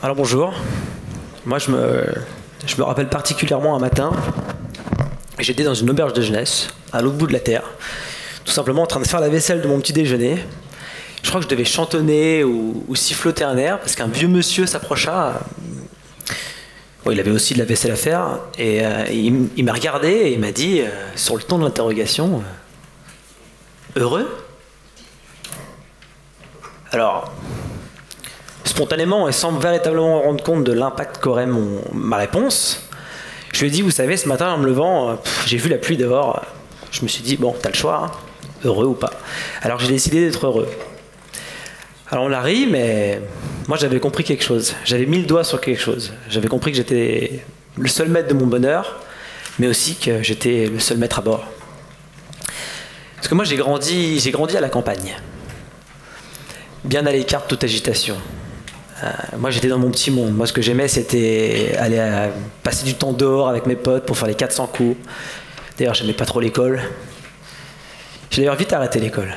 Alors bonjour, moi je me rappelle particulièrement un matin, j'étais dans une auberge de jeunesse, à l'autre bout de la terre, tout simplement en train de faire la vaisselle de mon petit déjeuner. Je crois que je devais chantonner ou siffloter un air, parce qu'un vieux monsieur s'approcha. Bon, il avait aussi de la vaisselle à faire, et il m'a regardé et il m'a dit, sur le ton de l'interrogation, heureux? Alors, spontanément et sans véritablement me rendre compte de l'impact qu'aurait ma réponse, je lui ai dit, vous savez, ce matin en me levant, j'ai vu la pluie dehors, je me suis dit, bon, t'as le choix, hein, heureux ou pas. Alors j'ai décidé d'être heureux. Alors on l'a ri, mais moi j'avais compris quelque chose, j'avais mis le doigt sur quelque chose. J'avais compris que j'étais le seul maître de mon bonheur, mais aussi que j'étais le seul maître à bord. Parce que moi j'ai grandi à la campagne, bien à l'écart de toute agitation. Moi j'étais dans mon petit monde. Moi ce que j'aimais c'était aller passer du temps dehors avec mes potes pour faire les 400 coups. D'ailleurs j'aimais pas trop l'école. J'ai d'ailleurs vite arrêté l'école.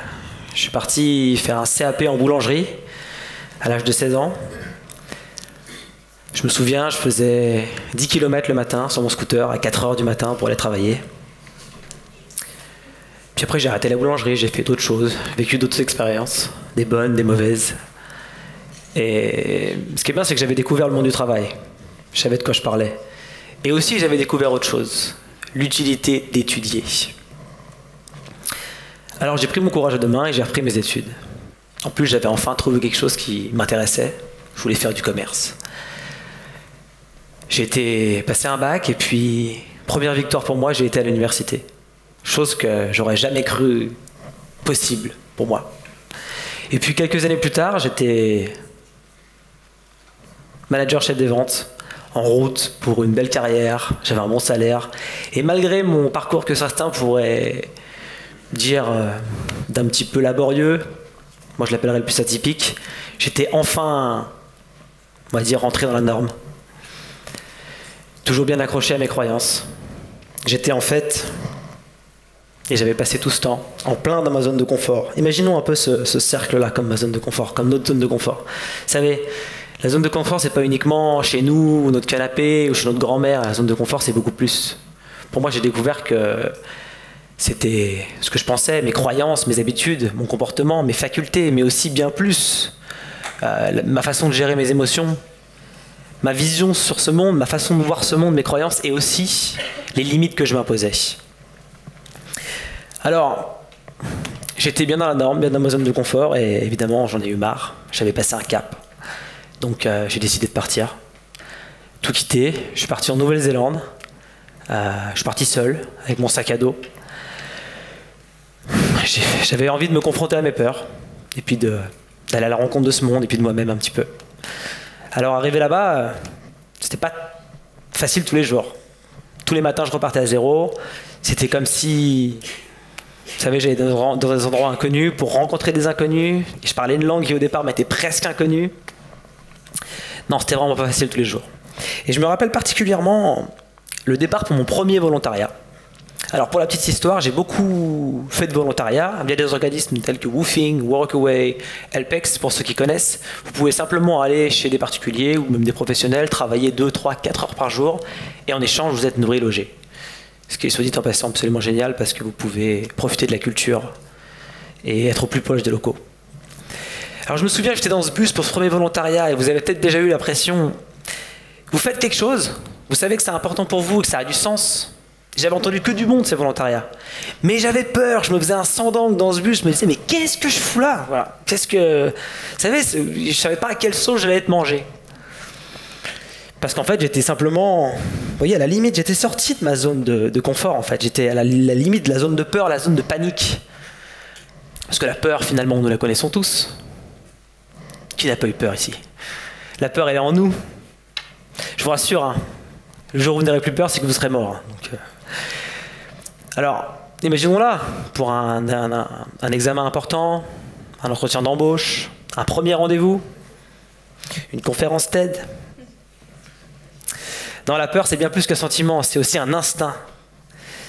Je suis parti faire un CAP en boulangerie à l'âge de 16 ans. Je me souviens, je faisais 10 km le matin sur mon scooter à 4 heures du matin pour aller travailler. Puis après j'ai arrêté la boulangerie, j'ai fait d'autres choses, vécu d'autres expériences, des bonnes, des mauvaises. Et ce qui est bien, c'est que j'avais découvert le monde du travail. Je savais de quoi je parlais. Et aussi, j'avais découvert autre chose, l'utilité d'étudier. Alors j'ai pris mon courage à deux mains et j'ai repris mes études. En plus, j'avais enfin trouvé quelque chose qui m'intéressait. Je voulais faire du commerce. J'ai été passer un bac et puis, première victoire pour moi, j'ai été à l'université. Chose que j'aurais jamais cru possible pour moi. Et puis quelques années plus tard, j'étais manager chef des ventes, en route pour une belle carrière, j'avais un bon salaire. Et malgré mon parcours que certains pourraient dire d'un petit peu laborieux, moi je l'appellerais le plus atypique, j'étais enfin, on va dire, rentré dans la norme. Toujours bien accroché à mes croyances. J'étais en fait, et j'avais passé tout ce temps, en plein dans ma zone de confort. Imaginons un peu ce cercle-là comme ma zone de confort, comme notre zone de confort. Vous savez, la zone de confort, c'est pas uniquement chez nous, ou notre canapé, ou chez notre grand-mère. La zone de confort, c'est beaucoup plus. Pour moi, j'ai découvert que c'était ce que je pensais, mes croyances, mes habitudes, mon comportement, mes facultés, mais aussi bien plus. Ma façon de gérer mes émotions, ma vision sur ce monde, ma façon de voir ce monde, mes croyances, et aussi les limites que je m'imposais. Alors, j'étais bien dans la norme, bien dans ma zone de confort, et évidemment, j'en ai eu marre. J'avais passé un cap. Donc j'ai décidé de partir, tout quitter. Je suis parti en Nouvelle-Zélande. Je suis parti seul, avec mon sac à dos. J'avais envie de me confronter à mes peurs, et puis d'aller à la rencontre de ce monde, et puis de moi-même un petit peu. Alors arrivé là-bas, c'était pas facile tous les jours. Tous les matins, je repartais à zéro. C'était comme si, vous savez, j'allais dans des endroits inconnus pour rencontrer des inconnus. Et je parlais une langue qui au départ m'était presque inconnue. Non, c'était vraiment pas facile tous les jours. Et je me rappelle particulièrement le départ pour mon premier volontariat. Alors pour la petite histoire, j'ai beaucoup fait de volontariat via des organismes tels que Woofing, Workaway, Helpex, pour ceux qui connaissent. Vous pouvez simplement aller chez des particuliers ou même des professionnels, travailler 2, 3, 4 heures par jour, et en échange, vous êtes nourri, logé. Ce qui est, soit dit en passant, absolument génial, parce que vous pouvez profiter de la culture et être au plus proche des locaux. Alors je me souviens, j'étais dans ce bus pour ce premier volontariat, et vous avez peut-être déjà eu la pression. Vous faites quelque chose, vous savez que c'est important pour vous, que ça a du sens. J'avais entendu que du bon de ces volontariats. Mais j'avais peur, je me faisais un sang d'angle dans ce bus, je me disais, mais qu'est-ce que je fous là? Voilà. Qu'est-ce que... Vous savez, je savais pas à quelle sauce j'allais être mangé. Parce qu'en fait, j'étais simplement... Vous voyez, à la limite, j'étais sorti de ma zone de confort, en fait. J'étais à la limite de la zone de peur, la zone de panique. Parce que la peur, finalement, nous la connaissons tous. Qui n'a pas eu peur ici? La peur, elle est en nous. Je vous rassure, hein, le jour où vous n'aurez plus peur, c'est que vous serez mort. Donc, alors, imaginons là, pour un examen important, un entretien d'embauche, un premier rendez-vous, une conférence TED. Non, la peur, c'est bien plus qu'un sentiment, c'est aussi un instinct.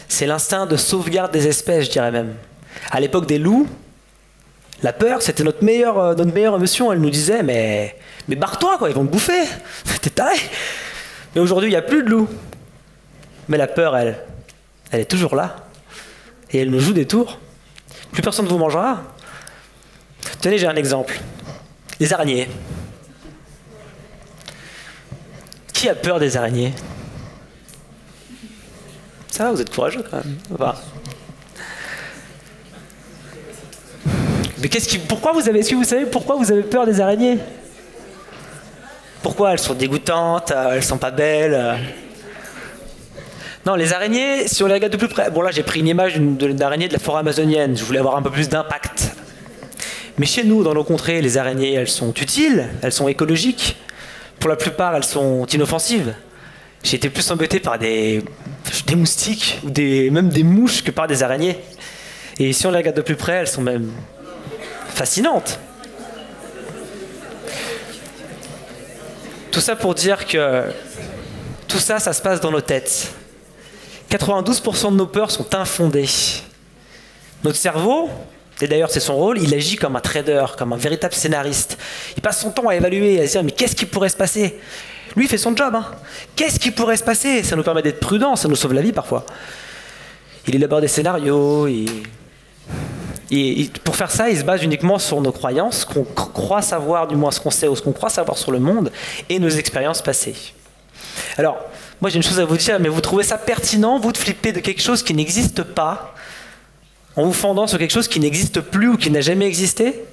C'est l'instinct de sauvegarde des espèces, je dirais même. À l'époque des loups, La peur, c'était notre meilleure émotion. Elle nous disait, mais barre-toi, quoi, ils vont te bouffer. T'es taré. Mais aujourd'hui, il n'y a plus de loups. Mais la peur, elle est toujours là. Et elle nous joue des tours. Plus personne ne vous mangera. Tenez, j'ai un exemple. Les araignées. Qui a peur des araignées? Ça va, vous êtes courageux quand même. Enfin. Mais est-ce que vous savez pourquoi vous avez peur des araignées? Pourquoi? Elles sont dégoûtantes, elles sont pas belles. Non, les araignées, si on les regarde de plus près... Bon là, j'ai pris une image d'araignée de la forêt amazonienne. Je voulais avoir un peu plus d'impact. Mais chez nous, dans nos contrées, les araignées, elles sont utiles, elles sont écologiques. Pour la plupart, elles sont inoffensives. J'ai été plus embêté par des moustiques ou même des mouches que par des araignées. Et si on les regarde de plus près, elles sont même fascinantes. Tout ça pour dire que tout ça, ça se passe dans nos têtes. 92% de nos peurs sont infondées. Notre cerveau, et d'ailleurs c'est son rôle, il agit comme un trader, comme un véritable scénariste. Il passe son temps à évaluer, à se dire mais qu'est-ce qui pourrait se passer? Lui il fait son job. Qu'est-ce qui pourrait se passer? Ça nous permet d'être prudents, ça nous sauve la vie parfois. Il élabore des scénarios, et pour faire ça, il se base uniquement sur nos croyances, qu'on croit savoir, du moins ce qu'on sait ou ce qu'on croit savoir sur le monde, et nos expériences passées. Alors, moi j'ai une chose à vous dire, mais vous trouvez ça pertinent, vous, de flipper de quelque chose qui n'existe pas, en vous fondant sur quelque chose qui n'existe plus ou qui n'a jamais existé?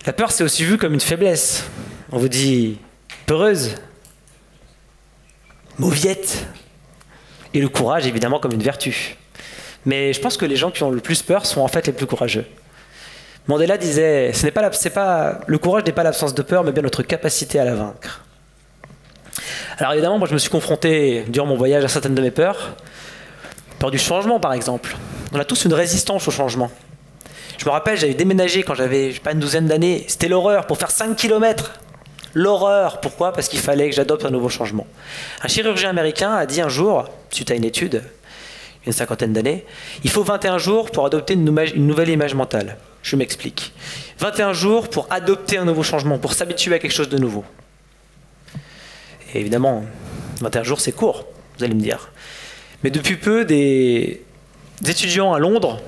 La peur, c'est aussi vu comme une faiblesse. On vous dit peureuse, mauviette, et le courage, évidemment, comme une vertu. Mais je pense que les gens qui ont le plus peur sont en fait les plus courageux. Mandela disait, le courage n'est pas l'absence de peur, mais bien notre capacité à la vaincre. Alors évidemment, moi je me suis confronté durant mon voyage à certaines de mes peurs. Peur du changement, par exemple. On a tous une résistance au changement. Je me rappelle, j'avais déménagé quand j'avais, une douzaine d'années. C'était l'horreur, pour faire 5 km. L'horreur. Pourquoi? Parce qu'il fallait que j'adopte un nouveau changement. Un chirurgien américain a dit un jour, suite à une étude, une cinquantaine d'années, il faut 21 jours pour adopter une nouvelle image mentale. Je m'explique. 21 jours pour adopter un nouveau changement, pour s'habituer à quelque chose de nouveau. Et évidemment, 21 jours, c'est court, vous allez me dire. Mais depuis peu, des étudiants à Londres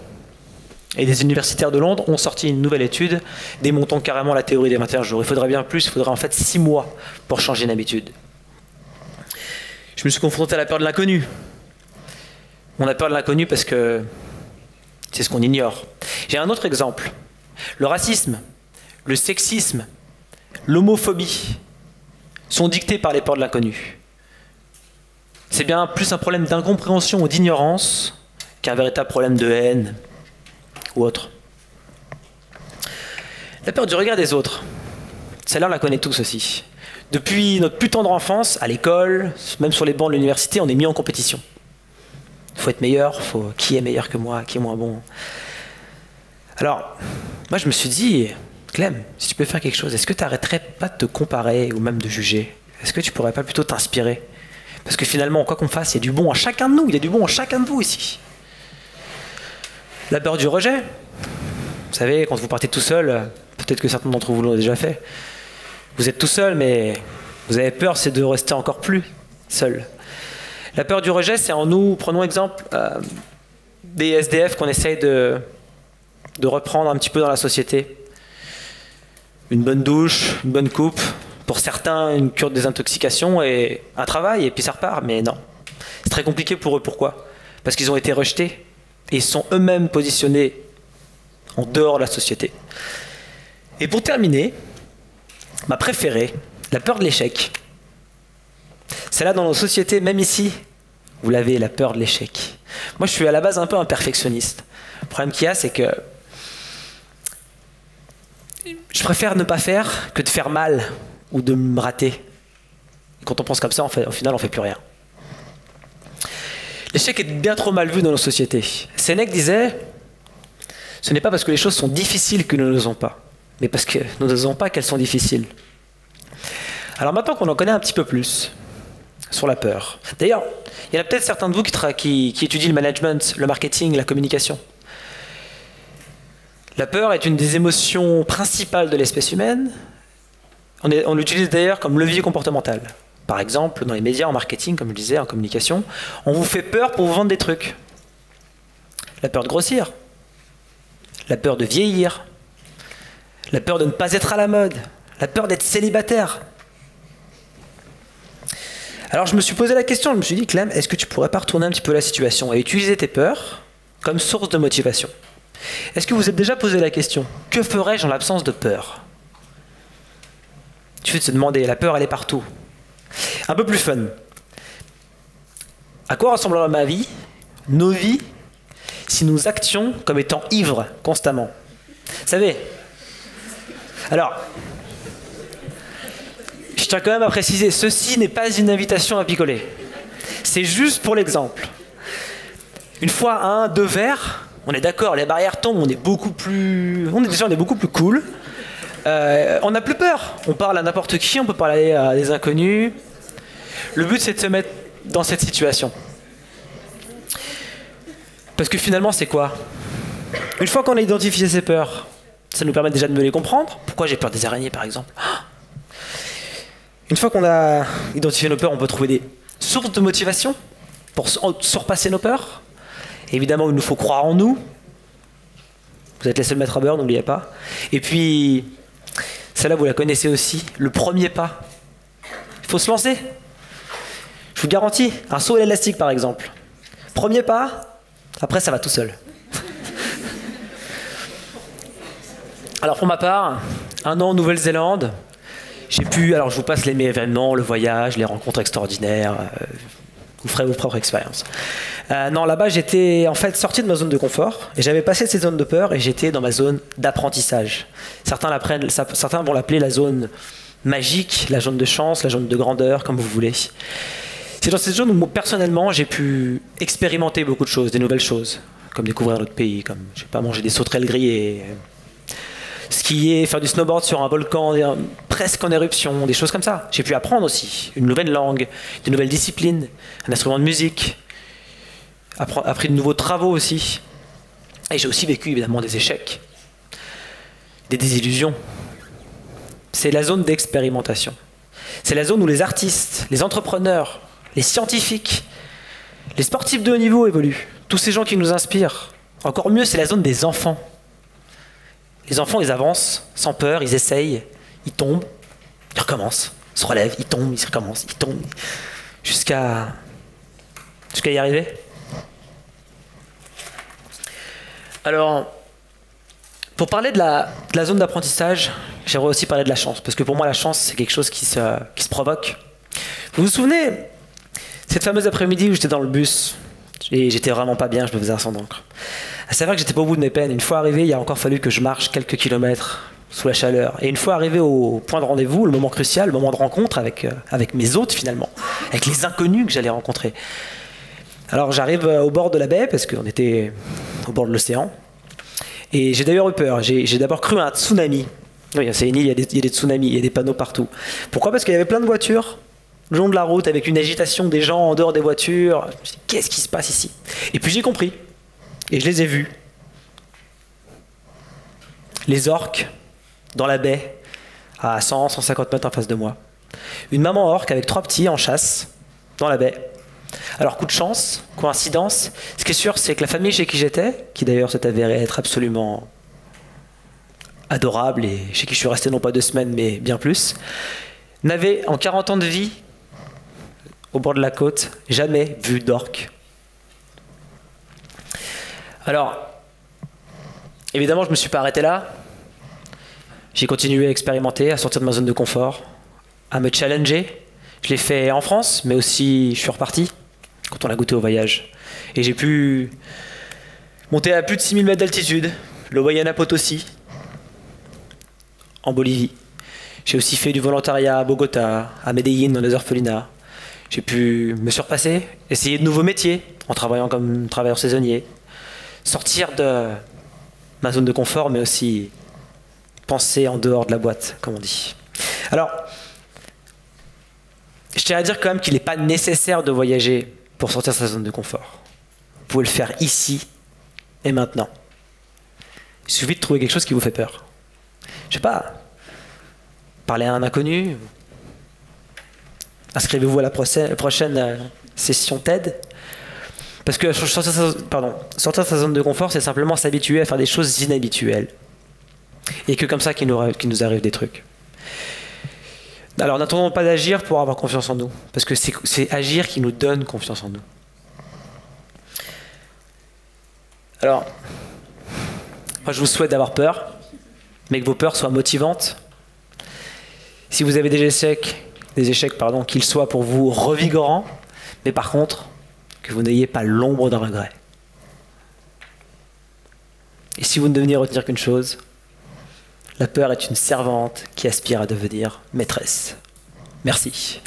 et des universitaires de Londres ont sorti une nouvelle étude démontant carrément la théorie des 21 jours. Il faudrait bien plus, il faudrait en fait 6 mois pour changer une habitude. Je me suis confronté à la peur de l'inconnu. On a peur de l'inconnu parce que c'est ce qu'on ignore. J'ai un autre exemple. Le racisme, le sexisme, l'homophobie sont dictés par les peurs de l'inconnu. C'est bien plus un problème d'incompréhension ou d'ignorance qu'un véritable problème de haine ou autre. La peur du regard des autres, celle-là on la connaît tous aussi. Depuis notre plus tendre enfance, à l'école, même sur les bancs de l'université, on est mis en compétition. Il faut être meilleur, qui est meilleur que moi, qui est moins bon. Alors, moi je me suis dit, Clem, si tu peux faire quelque chose, est-ce que tu n'arrêterais pas de te comparer ou même de juger? Est-ce que tu pourrais pas plutôt t'inspirer? Parce que finalement, quoi qu'on fasse, il y a du bon en chacun de nous, il y a du bon en chacun de vous ici. La peur du rejet. Vous savez, quand vous partez tout seul, peut-être que certains d'entre vous l'ont déjà fait, vous êtes tout seul, mais vous avez peur, c'est de rester encore plus seul. La peur du rejet, c'est en nous, prenons exemple des SDF qu'on essaye de reprendre un petit peu dans la société. Une bonne douche, une bonne coupe, pour certains une cure de désintoxication et un travail, et puis ça repart, mais non. C'est très compliqué pour eux, pourquoi? Parce qu'ils ont été rejetés, et ils sont eux-mêmes positionnés en dehors de la société. Et pour terminer, ma préférée, la peur de l'échec. Celle-là dans nos sociétés, même ici, vous l'avez, la peur de l'échec. Moi, je suis à la base un peu un perfectionniste. Le problème qu'il y a, c'est que je préfère ne pas faire que de faire mal ou de me rater. Et quand on pense comme ça, au final, on ne fait plus rien. L'échec est bien trop mal vu dans nos sociétés. Sénèque disait, ce n'est pas parce que les choses sont difficiles que nous n'osons pas, mais parce que nous n'osons pas qu'elles sont difficiles. Alors maintenant qu'on en connaît un petit peu plus sur la peur. D'ailleurs, il y en a peut-être certains de vous qui étudient le management, le marketing, la communication. La peur est une des émotions principales de l'espèce humaine. On l'utilise d'ailleurs comme levier comportemental. Par exemple, dans les médias, en marketing, comme je disais, en communication, on vous fait peur pour vous vendre des trucs. La peur de grossir, la peur de vieillir, la peur de ne pas être à la mode, la peur d'être célibataire. Alors je me suis posé la question, je me suis dit, Clem, est-ce que tu pourrais pas retourner un petit peu la situation et utiliser tes peurs comme source de motivation? Est-ce que vous vous êtes déjà posé la question, que ferais-je en l'absence de peur? Tu fais de se demander, la peur elle est partout. Un peu plus fun. À quoi ressemblerait ma vie, nos vies, si nous actions comme étant ivres constamment? Vous savez, alors, je tiens quand même à préciser, ceci n'est pas une invitation à picoler. C'est juste pour l'exemple. Une fois un, deux verres, on est d'accord, les barrières tombent, on est beaucoup plus cool. On n'a plus peur. On parle à n'importe qui, on peut parler à des inconnus. Le but, c'est de se mettre dans cette situation. Parce que finalement, c'est quoi? Une fois qu'on a identifié ses peurs, ça nous permet déjà de mieux les comprendre. Pourquoi j'ai peur des araignées, par exemple? Une fois qu'on a identifié nos peurs, on peut trouver des sources de motivation pour surpasser nos peurs. Évidemment, il nous faut croire en nous. Vous êtes les seuls maîtres à beurre, n'oubliez pas. Et puis, celle-là, vous la connaissez aussi, le premier pas. Il faut se lancer. Je vous garantis, un saut à l'élastique, par exemple. Premier pas, après, ça va tout seul. Alors, pour ma part, 1 an en Nouvelle-Zélande, j'ai pu, alors je vous passe les événements, le voyage, les rencontres extraordinaires, vous ferez vos propres expériences. Non, là-bas, j'étais en fait sorti de ma zone de confort, et j'avais passé cette zone de peur, et j'étais dans ma zone d'apprentissage. Certains vont l'appeler la zone magique, la zone de chance, la zone de grandeur, comme vous voulez. C'est dans cette zone où, personnellement, j'ai pu expérimenter beaucoup de choses, des nouvelles choses, comme découvrir notre pays, comme, je sais pas, manger des sauterelles grillées, skier, faire du snowboard sur un volcan presque en éruption, des choses comme ça. J'ai pu apprendre aussi une nouvelle langue, de nouvelles disciplines, un instrument de musique, appris de nouveaux travaux aussi. Et j'ai aussi vécu évidemment des échecs, des désillusions. C'est la zone d'expérimentation. C'est la zone où les artistes, les entrepreneurs, les scientifiques, les sportifs de haut niveau évoluent. Tous ces gens qui nous inspirent. Encore mieux, c'est la zone des enfants. Les enfants, ils avancent sans peur, ils essayent, ils tombent, ils recommencent, ils se relèvent, ils tombent, ils recommencent, ils tombent, jusqu'à y arriver. Alors, pour parler de la zone d'apprentissage, j'aimerais aussi parler de la chance, parce que pour moi, la chance, c'est quelque chose qui se provoque. Vous vous souvenez, cette fameuse après-midi où j'étais dans le bus, et j'étais vraiment pas bien, je me faisais un sang d'encre. À savoir que j'étais pas au bout de mes peines. Une fois arrivé, il a encore fallu que je marche quelques kilomètres sous la chaleur. Et une fois arrivé au point de rendez-vous, le moment crucial, le moment de rencontre avec mes hôtes finalement, avec les inconnus que j'allais rencontrer. Alors j'arrive au bord de la baie, parce qu'on était au bord de l'océan. Et j'ai d'ailleurs eu peur. J'ai d'abord cru à un tsunami. Oui, c'est une île, il y a des tsunamis, il y a des panneaux partout. Pourquoi? Parce qu'il y avait plein de voitures le long de la route, avec une agitation des gens en dehors des voitures. Je me suis dit, qu'est-ce qui se passe ici? Et puis j'ai compris. Et je les ai vus. Les orques, dans la baie, à 100, 150 mètres en face de moi. Une maman orque avec 3 petits en chasse, dans la baie. Alors, coup de chance, coïncidence, ce qui est sûr, c'est que la famille chez qui j'étais, qui d'ailleurs s'est avérée être absolument adorable, et chez qui je suis resté non pas 2 semaines, mais bien plus, n'avait en 40 ans de vie, au bord de la côte, jamais vu d'orque. Alors, évidemment, je ne me suis pas arrêté là. J'ai continué à expérimenter, à sortir de ma zone de confort, à me challenger. Je l'ai fait en France, mais aussi je suis reparti quand on a goûté au voyage. Et j'ai pu monter à plus de 6000 mètres d'altitude, le Huayana Potosí, en Bolivie. J'ai aussi fait du volontariat à Bogota, à Medellín, dans les orphelinats. J'ai pu me surpasser, essayer de nouveaux métiers en travaillant comme travailleur saisonnier. Sortir de ma zone de confort, mais aussi penser en dehors de la boîte, comme on dit. Alors, je tiens à dire quand même qu'il n'est pas nécessaire de voyager pour sortir de sa zone de confort. Vous pouvez le faire ici et maintenant. Il suffit de trouver quelque chose qui vous fait peur. Je sais pas, parler à un inconnu, inscrivez-vous à la prochaine session TED. Parce que sortir de sa zone de confort, c'est simplement s'habituer à faire des choses inhabituelles. Et que comme ça qu'il nous arrive des trucs. Alors n'attendons pas d'agir pour avoir confiance en nous. Parce que c'est agir qui nous donne confiance en nous. Alors, moi je vous souhaite d'avoir peur, mais que vos peurs soient motivantes. Si vous avez des échecs, qu'ils soient pour vous revigorants, mais par contre, que vous n'ayez pas l'ombre d'un regret. Et si vous ne deveniez retenir qu'une chose, la peur est une servante qui aspire à devenir maîtresse. Merci.